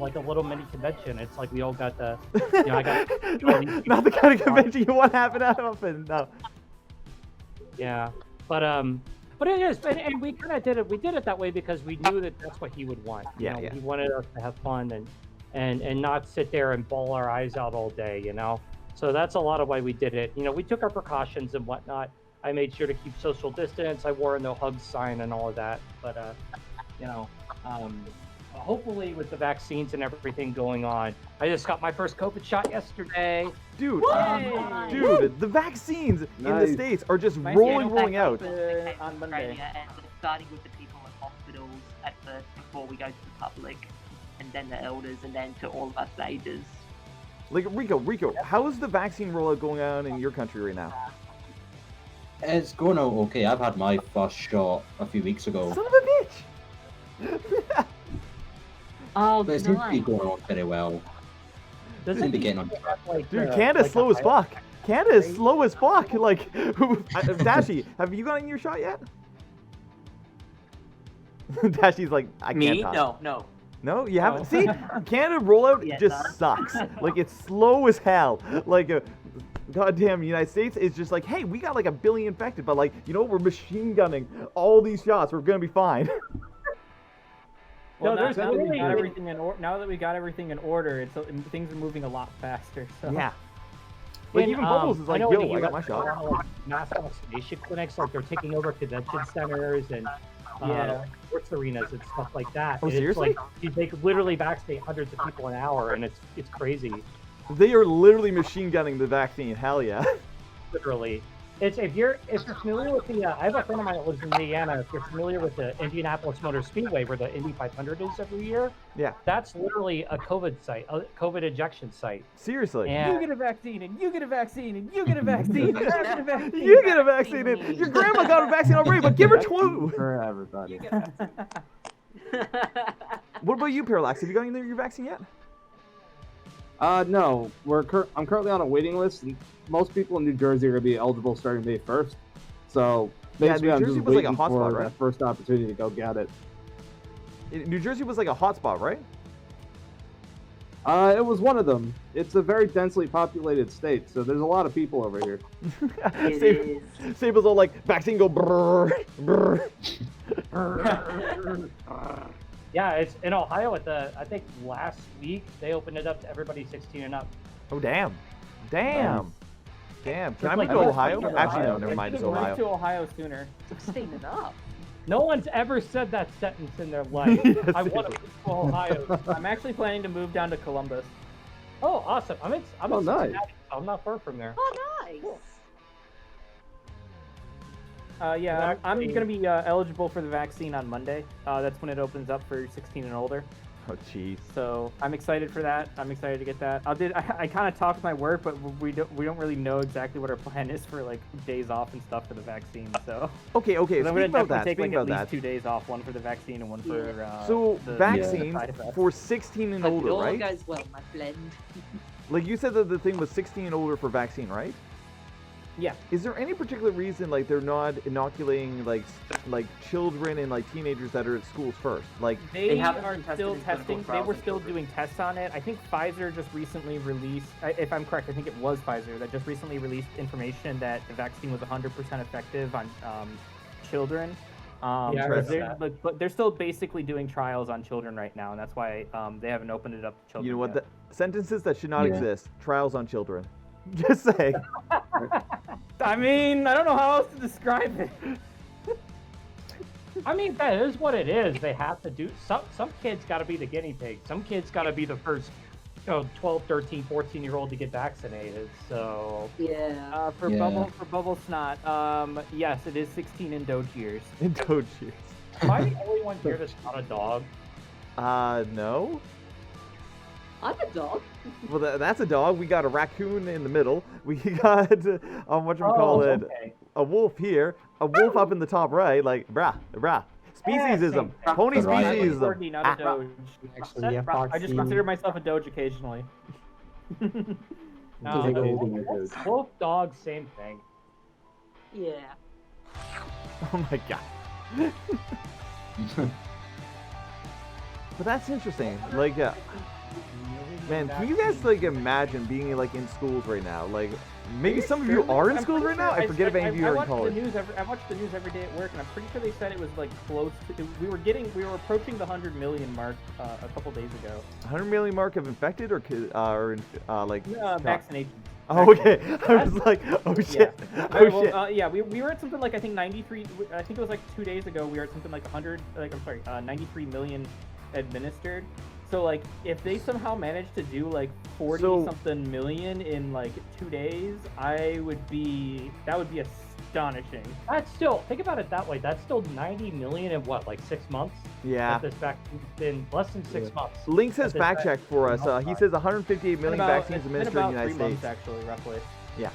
like a little mini convention. It's like we all got the, you know, I got not the kind of convention you want to happen often. No. Yeah, but it is, and we kind of did it. We did it that way because we knew that that's what he would want. You know, he wanted us to have fun and not sit there and bawl our eyes out all day. You know, so that's a lot of why we did it. You know, we took our precautions and whatnot. I made sure to keep social distance. I wore a no hugs sign and all of that. But you know, hopefully with the vaccines and everything going on, I just got my first COVID shot yesterday. Dude, dude, the vaccines in the States are just rolling out. On Monday. And starting with the people in hospitals at first before we go to the public, and then the elders, and then to all of us ages. Like, Rico, how is the vaccine rollout going on in your country right now? It's going out okay. I've had my first shot a few weeks ago. Son of a bitch! Oh, but it seems to be going on very well. Does it be getting on track? Like, dude, Canada's like slow as fuck. Canada's slow as fuck. Like, Dashi, have you gotten your shot yet? Dashi's like, I can't talk. No. No, you haven't. See, Canada rollout just sucks. Like, it's slow as hell. Like, goddamn United States is just like, hey, we got like 1 billion infected, but like, you know, we're machine gunning all these shots. We're gonna be fine. Well, now that we got everything in order, things are moving a lot faster. So. Yeah. Like even Bubbles is like, yo, I got my shot. Like, mass vaccination clinics, like they're taking over convention centers and sports arenas and stuff like that. Oh, seriously? Like, they could literally vaccinate hundreds of people an hour, and it's crazy. They are literally machine gunning the vaccine. Hell yeah. Literally. If you're familiar with the, I have a friend of mine that lives in Indiana. If you're familiar with the Indianapolis Motor Speedway, where the Indy 500 is every year, that's literally a COVID site, a COVID injection site. Seriously. And you get a vaccine, and you get a vaccine, and you get a vaccine, and you get a vaccine. You get a vaccine, and your grandma got a vaccine already, but give her 2. For everybody. What about you, Parallax? Have you gotten your vaccine yet? No. I'm currently on a waiting list, and most people in New Jersey are going to be eligible starting May 1st. So basically, I'm just waiting for that first opportunity to go get it. New Jersey was like a hotspot, right? It was one of them. It's a very densely populated state, so there's a lot of people over here. Sable's all like, vaccine go brrr, brrr. Yeah, it's in Ohio I think last week they opened it up to everybody 16 and up. Oh, damn. Damn. Can I move to Ohio? Actually, no, never mind. It's Ohio. Move to Ohio sooner. 16 and up. No one's ever said that sentence in their life. I want to move to Ohio. I'm actually planning to move down to Columbus. Oh, awesome. I'm in nice. I'm not far from there. Oh, nice. Yeah, I'm going to be eligible for the vaccine on Monday. That's when it opens up for 16 and older. Oh, jeez. So I'm excited for that. I'm excited to get that. I kind of talked with my work, but we don't really know exactly what our plan is for like days off and stuff for the vaccine. So okay. I'm going to take like at least 2 days off, one for the vaccine and one for so vaccine for 16 and older, right? All goes well, my friend. Like you said that the thing was 16 and older for vaccine, right? Yeah. Is there any particular reason like they're not inoculating like children and like teenagers that are at schools first? Like they are still testing. They were still doing tests on it. I think Pfizer just recently released, if I'm correct, I think it was Pfizer that just recently released information that the vaccine was 100% effective on children. But they're still basically doing trials on children right now, and that's why they haven't opened it up to children. You know what? Yet. The sentences that should not exist. Trials on children. Just say. I mean, I don't know how else to describe it. I mean, that is what it is. They have to do some kids got to be the guinea pig. Some kids got to be the first 12, 13, 14-year-old to get vaccinated. So for Bubble Snot, yes, it is 16 in Doge years. In Doge years. Am I the only one here that's not a dog? No. I'm a dog. Well, that's a dog. We got a raccoon in the middle. We got okay. a wolf here, a wolf up in the top right. Like brah. Speciesism. Pony speciesism. Not a Doge. Actually, I just consider myself a Doge occasionally. Wolf, dog, same thing. Yeah. Oh my god. But that's interesting. Like, Man, can you guys like imagine being like in schools right now? Like maybe some of you are in schools right now. I forget if any of you are in college. I watch the news every day at work, and I'm pretty sure they said it was like close to. We were approaching the 100 million mark a couple days ago. 100 million mark of infected or like vaccinations. Oh, okay. I was like, oh shit. Yeah. Oh shit. Yeah, we were at something like I think 93. I think it was like 2 days ago. We were at something like 93 million administered. So like, if they somehow managed to do like 40-something million in like 2 days, that would be astonishing. That's still, think about it that way. That's still 90 million in what, like 6 months? Yeah. This vaccine's been less than 6 months. Linx has fact checked for us. He says 158 million vaccines administered in the United States. Months, actually, roughly. Yeah.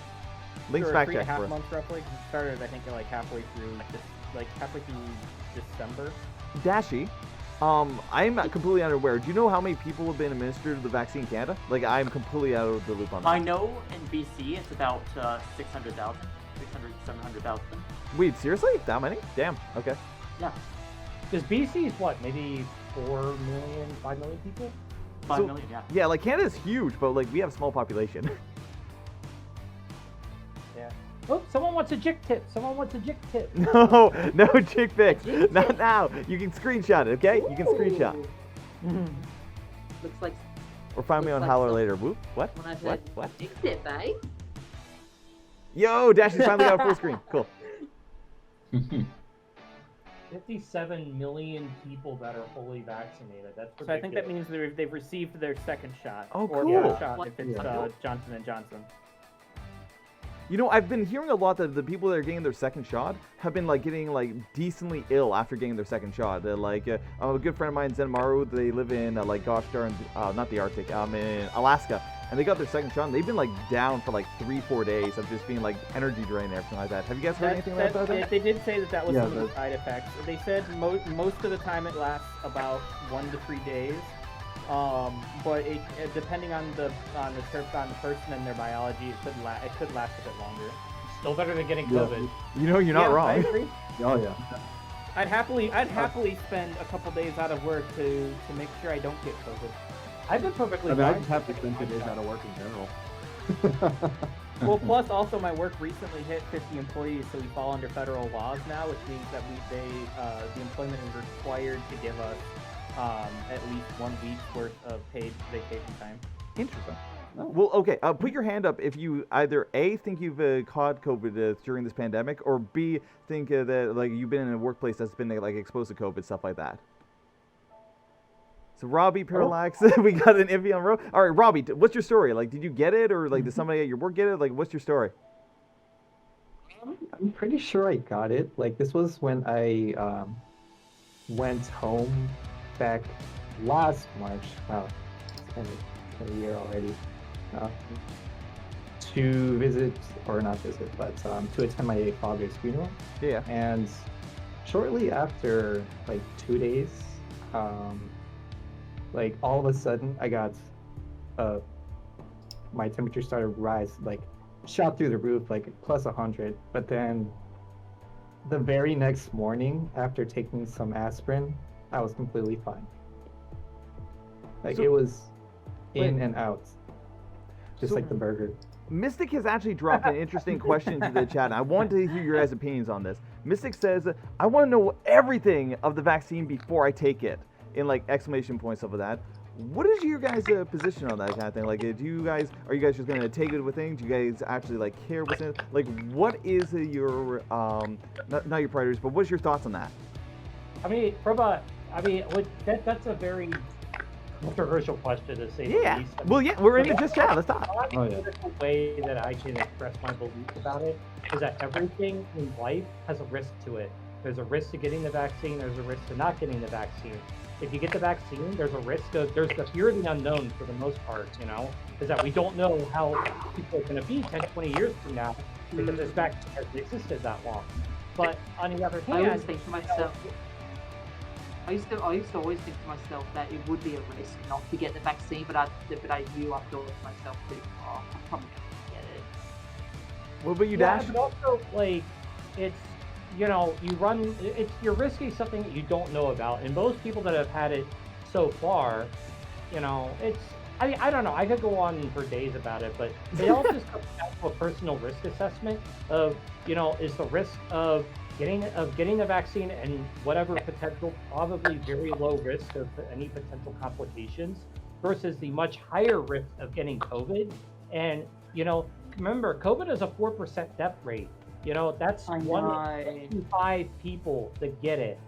Linx fact checked for us. 3.5 months roughly. It started, I think, like halfway through December. Dashy. I'm completely unaware. Do you know how many people have been administered the vaccine in Canada? Like, I'm completely out of the loop on that. I know in BC it's about 600,000, 700,000. Wait, seriously? That many? Damn. Okay. Yeah. Because BC is what, maybe 4 million, 5 million people? 5 million, yeah. Yeah, like Canada's huge, but like we have a small population. Yeah. Oh, someone wants a Jik tip. Someone wants a Jik tip. No Jik fix. Not now. You can screenshot it, okay? You can screenshot. Looks like. Or find me on Howler later. Whoop. What? What? Jik tip, eh? Yo, Dashy's finally got full screen. Cool. 57 million people that are fully vaccinated. That's ridiculous. So I think that means they've received their second shot. Oh, or cool. third shot if it's Johnson & Johnson. You know, I've been hearing a lot that the people that are getting their second shot have been like getting like decently ill after getting their second shot. A good friend of mine, Zenmaru, they live in like gosh darn, not the Arctic, in Alaska, and they got their second shot. And they've been like down for like 3-4 days of just being like energy drain and everything like that. Have you guys heard anything about that? They did say that was some of the side effects. They said most of the time it lasts about 1 to 3 days. But depending on the person and their biology, it could last a bit longer. Still better than getting COVID. You know, you're not wrong. I agree. Oh yeah. I'd happily spend a couple days out of work to make sure I don't get COVID. I've been perfectly fine. I just have to spend 2 days out of work in general. Well, plus also my work recently hit 50 employees, so we fall under federal laws now, which means that the employment is required to give us at least 1 week's worth of paid vacation time. Interesting. Well, okay. Put your hand up if you either A, think you've caught COVID during this pandemic, or B, think that like you've been in a workplace that's been like exposed to COVID, stuff like that. So Robbie, Parallax, we got an iffy on row. All right, Robbie, what's your story? Like, did you get it, or like did somebody at your work get it? Like, what's your story? I'm pretty sure I got it. Like, this was when I went home back last March. Wow, it's been a year already. To visit, or not visit, but to attend my father's funeral. Yeah. And shortly after, like 2 days, like all of a sudden, I got my temperature started to rise, like shot through the roof, like plus 100. But then the very next morning, after taking some aspirin, I was completely fine. Like it was in and out, just like the burger. Mystic has actually dropped an interesting question to the chat, and I want to hear your guys' opinions on this. Mystic says, I want to know everything of the vaccine before I take it, in like exclamation points, stuff like that. What is your guys' position on that kind of thing? Like, are you guys just going to take it with things? Do you guys actually like care what's in it? Like, what is your, not your priorities, but what's your thoughts on that? I mean, that's a very controversial question to say. Yeah. The least. Well, yeah, we're in it just now. Let's talk. The way that I can express my belief about it is that everything in life has a risk to it. There's a risk to getting the vaccine. There's a risk to not getting the vaccine. If you get the vaccine, there's a risk of, there's the fear of the unknown for the most part, you know, is that we don't know how people are going to be 10, 20 years from now because this vaccine hasn't existed that long. But on the other hand, I always think to myself, I used to always think to myself that it would be a risk not to get the vaccine, but I knew I thought to myself pretty far, I'm probably going to get it. What about you, Dash? But also, like, it's, you know, you're risking something that you don't know about. And most people that have had it so far, you know, it's. I mean, I don't know. I could go on for days about it, but it all just comes down to a personal risk assessment of, you know, is the risk of getting the vaccine and whatever potential, probably very low risk of any potential complications, versus the much higher risk of getting COVID. And you know, remember, COVID is a 4% death rate. You know, that's 1 in 5 people that get it.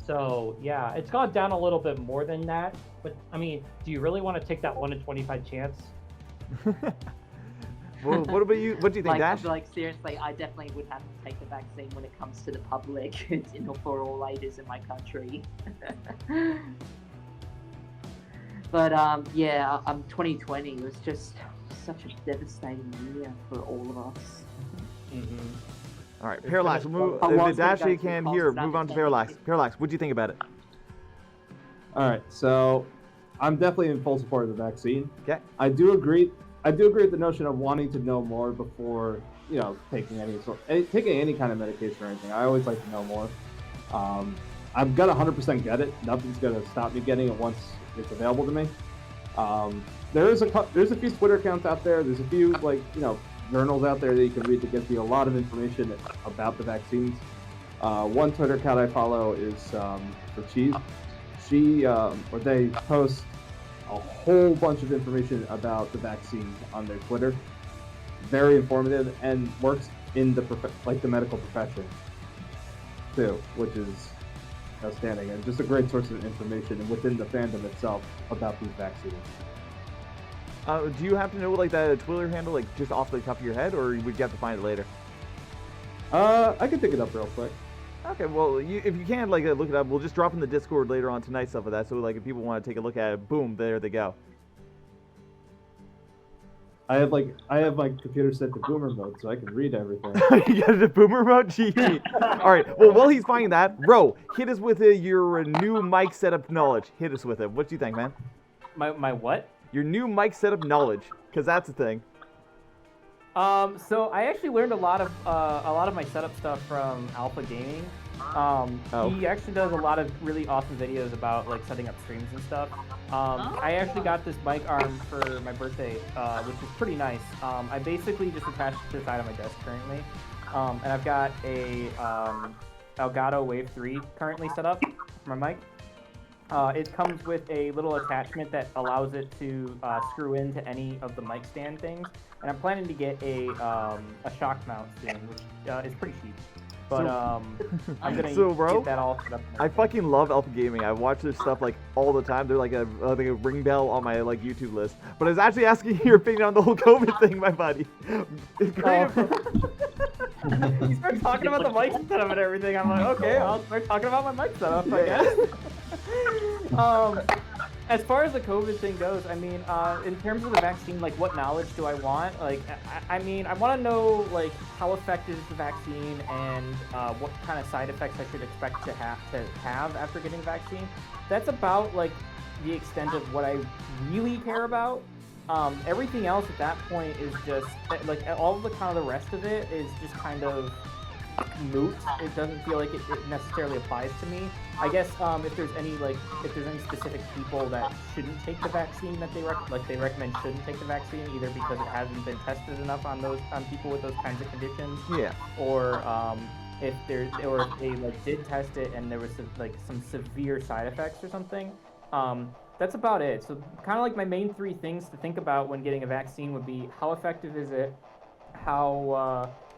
So yeah, it's gone down a little bit more than that. But I mean, do you really want to take that 1 in 25 chance? Well, what about you? What do you think, Dash? Like seriously, I definitely would have to take the vaccine when it comes to the public, you know, for all ages in my country. But yeah, 2020 was just such a devastating year for all of us. All right, Parallax. We'll move. If Dash can hear, move on to Parallax. Parallax, what do you think about it? All right, so I'm definitely in full support of the vaccine. Okay. I do agree with the notion of wanting to know more before, you know, taking any kind of medication or anything. I always like to know more. I'm gonna 100% get it. Nothing's gonna stop me getting it once it's available to me. There's a few Twitter accounts out there. There's a few, like, you know, journals out there that you can read that gives you a lot of information about the vaccines. One Twitter account I follow is for Cheese. They post a whole bunch of information about the vaccine on their Twitter. Very informative and works in the medical profession too, which is outstanding and just a great source of information within the fandom itself about these vaccines. Do you happen to know like that Twitter handle, like just off the top of your head, or would you have to find it later? I can pick it up real quick. Okay, well, if you can, like, look it up, we'll just drop in the Discord later on tonight stuff of that. So, like, if people want to take a look at it, boom, there they go. I have my computer set to boomer mode, so I can read everything. You got it to boomer mode? Gee. All right. Well, while he's finding that, Ro, hit us with your new mic setup knowledge. Hit us with it. What do you think, man? My what? Your new mic setup knowledge, because that's a thing. So I actually learned a lot of my setup stuff from Alpha Gaming. He actually does a lot of really awesome videos about like setting up streams and stuff. I actually got this mic arm for my birthday, which is pretty nice. I basically just attached it to the side of my desk currently, and I've got a Elgato Wave 3 currently set up for my mic. It comes with a little attachment that allows it to screw into any of the mic stand things. And I'm planning to get a shock mount soon, which is pretty cheap. But I'm gonna get that all set up. I fucking love Alpha Gaming. I watch their stuff like all the time. They're like a ring bell on my like YouTube list. But I was actually asking your opinion on the whole COVID thing, my buddy. You start talking about the mic setup and everything. I'm like, okay, I'll start talking about my mic setup, I guess. As far as the COVID thing goes, I mean, in terms of the vaccine, like, what knowledge do I want? Like, I mean, I want to know, like, how effective is the vaccine and what kind of side effects I should expect to have after getting the vaccine. That's about, like, the extent of what I really care about. Everything else at that point is just, like, all of the kind of the rest of it is just kind of moot. It doesn't feel like it necessarily applies to me. I guess if there's any specific people that shouldn't take the vaccine that they recommend shouldn't take the vaccine, either because it hasn't been tested enough on people with those kinds of conditions, or if they like did test it and there was some severe side effects or something. That's about it. So kind of like my main 3 things to think about when getting a vaccine would be: how effective is it?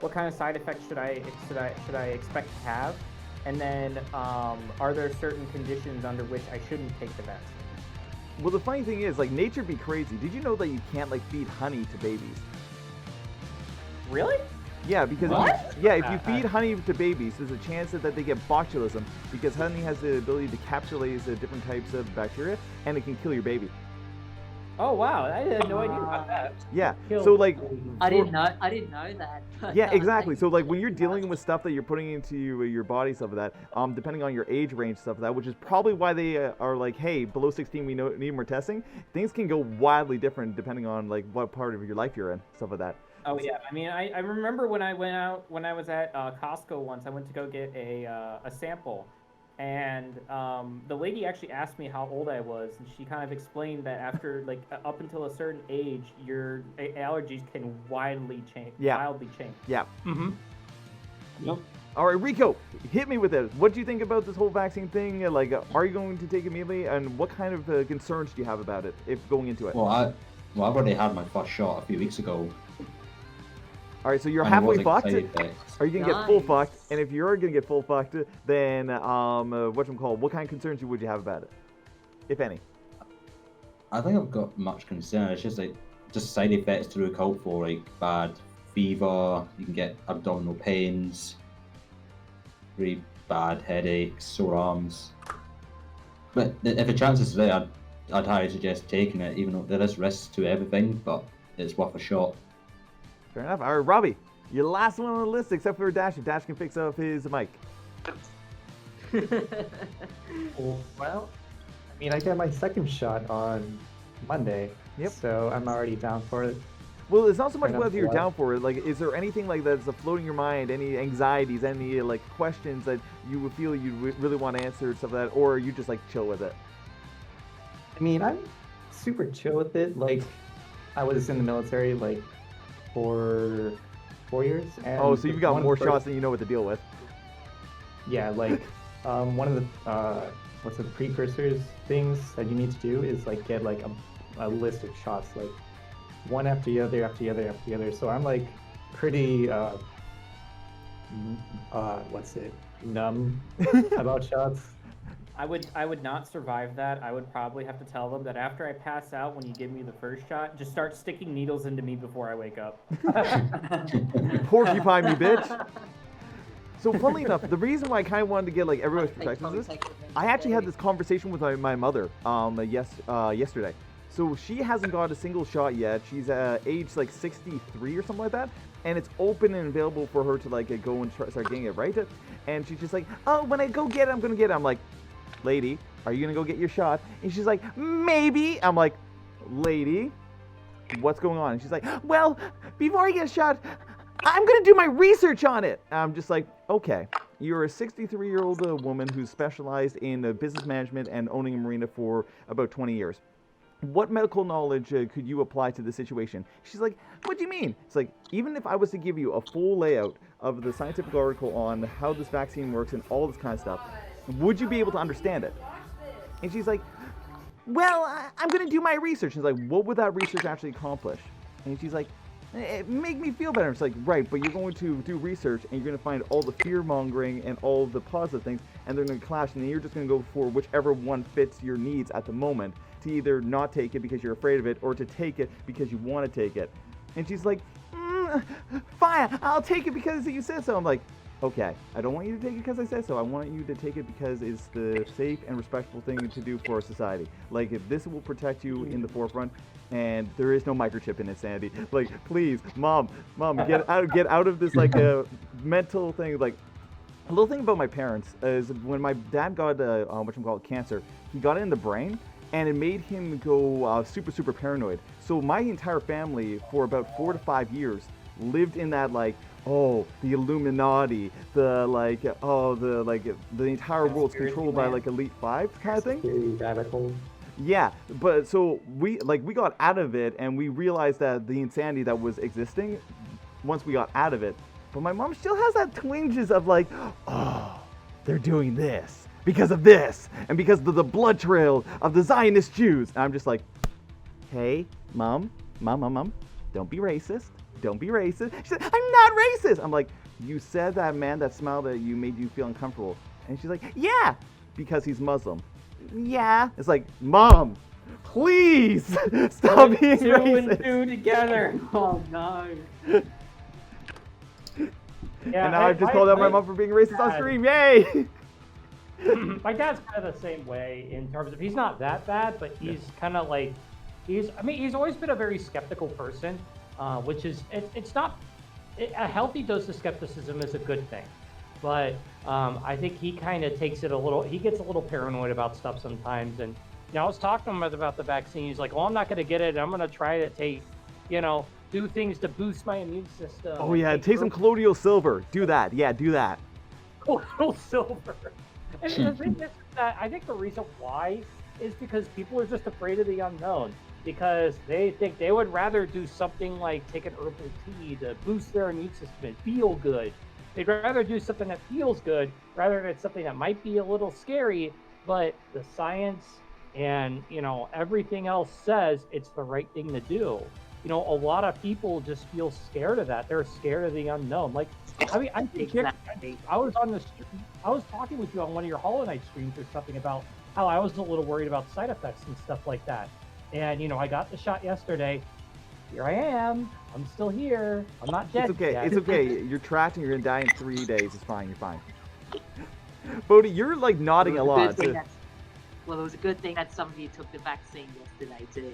What kind of side effects should I expect to have? And then, are there certain conditions under which I shouldn't take the vaccine? Well, the funny thing is, like, nature be crazy. Did you know that you can't, like, feed honey to babies? Really? Yeah, because if you feed honey to babies, there's a chance that they get botulism, because honey has the ability to capsulate different types of bacteria, and it can kill your baby. Oh wow, I had no idea about that. Yeah, so like I didn't know that. Yeah, exactly. So like when you're dealing with stuff that you're putting into your body, stuff of that, depending on your age range, stuff of that, which is probably why they are like, hey, below 16 we need more testing. Things can go wildly different depending on like what part of your life you're in, stuff of that. Oh yeah, I mean, I remember when I was at Costco once, I went to go get a sample and the lady actually asked me how old I was, and she kind of explained that after like up until a certain age, your allergies can wildly change. Yeah. Wildly change. Yeah. Mm-hmm. Yep. All right, Rico, hit me with it. What do you think about this whole vaccine thing? Like, are you going to take it immediately? And what kind of concerns do you have about it if going into it? Well, I've already had my first shot a few weeks ago. All right, so you're and it halfway wasn't fucked. side effects. Are you gonna get full Nice. fucked? And if you're gonna get full fucked, then what kind of concerns would you have about it, if any? I think I've got much concern. It's just like side effects to look out for, like bad fever. You can get abdominal pains, really bad headaches, sore arms. But if the chances are there, I'd highly suggest taking it, even though there is risks to everything. But it's worth a shot. Fair enough. All right, Robbie, you're the last one on the list except for Dash. If Dash can fix up his mic. Well, I mean, I got my second shot on Monday. Yep. So I'm already down for it. Well, it's not so much Fair enough, whether you're yeah. down for it. Like, is there anything like that's floating your mind? Any anxieties? Any like questions that you would feel you really want to answer, stuff like that, or are you just like chill with it? I mean, I'm super chill with it. Like, I was in the military like for 4 years. And Oh, so you've got one more per- shots than you know what to deal with. Yeah, like one of the what's it, precursors things that you need to do is like get like a list of shots, like one after the other, after the other, after the other. So I'm like pretty what's it, numb about shots. I would not survive that. I would probably have to tell them that after I pass out, when you give me the first shot, just start sticking needles into me before I wake up. You porcupine me, bitch. So funnily enough, the reason why I kind of wanted to get like everyone's perspective on this, I actually had this conversation with my mother yesterday. So she hasn't got a single shot yet. She's age like 63 or something like that, and it's open and available for her to like go and start getting it, right? And she's just like, oh, when I go get it, I'm gonna get it. I'm like, lady, are you gonna go get your shot? And she's like, maybe. I'm like, lady, what's going on? And she's like, well, before I get a shot, I'm gonna do my research on it. And I'm just like, okay, you're a 63-year-old woman who's specialized in business management and owning a marina for about 20 years. What medical knowledge could you apply to the situation? She's like, what do you mean? It's like, even if I was to give you a full layout of the scientific article on how this vaccine works and all this kind of stuff, would you be able to understand it? And she's like, well, I'm going to do my research. And it's like, what would that research actually accomplish? And she's like, it make me feel better. It's like, right, but you're going to do research and you're going to find all the fear-mongering and all the positive things, and they're going to clash, and then you're just going to go for whichever one fits your needs at the moment, to either not take it because you're afraid of it, or to take it because you want to take it. And she's like, fine, I'll take it because you said so. I'm like, okay, I don't want you to take it because I said so. I want you to take it because it's the safe and respectful thing to do for our society. Like, if this will protect you in the forefront, and there is no microchip in it, Sandy. Like, please, mom, get out of this like mental thing. Like, a little thing about my parents is when my dad got cancer, he got it in the brain, and it made him go super paranoid. So my entire family for about 4 to 5 years lived in that like, oh, the Illuminati, the entire world's controlled by like Elite 5 kind of thing. Very radical. Yeah, but so we got out of it, and we realized that the insanity that was existing once we got out of it. But my mom still has that twinges of like, oh, they're doing this because of this, and because of the blood trail of the Zionist Jews. And I'm just like, hey, mom, don't be racist. Don't be racist. She said, I'm not racist. I'm like, you said that man that smiled at you made you feel uncomfortable. And she's like, yeah, because he's Muslim. Yeah. It's like, mom, please stop being Two racist. and two together. Oh no. Yeah, And now I've just called out my mom for being racist on stream. Yay! My dad's kind of the same way in terms of he's not that bad, but he's kind of like he's always been a very skeptical person, which is it's not a healthy dose of skepticism is a good thing, but I think he kind of takes it he gets a little paranoid about stuff sometimes. And you know, I was talking to him about the vaccine. He's like, well, I'm not going to get it. I'm going to try to take, do things to boost my immune system. Oh yeah, take some colloidal silver. Do that. Yeah, do that. Colloidal silver. And the thing is that I think the reason why is because people are just afraid of the unknown. Because they think they would rather do something like take an herbal tea to boost their immune system and feel good. They'd rather do something that feels good rather than something that might be a little scary, but the science and, you know, everything else says it's the right thing to do. You know, a lot of people just feel scared of that. They're scared of the unknown. Like, I mean, I think I was on this, I was talking with you on one of your Hollow Knight streams or something about how I was a little worried about side effects and stuff like that. And, you know, I got the shot yesterday. Here I am. I'm still here. I'm not dead. It's okay. Yet. It's okay. You're tracked and you're gonna die in 3 days. It's fine. You're fine. Bodhi, you're nodding a lot. Well, it was a good thing that somebody took the vaccine yesterday too.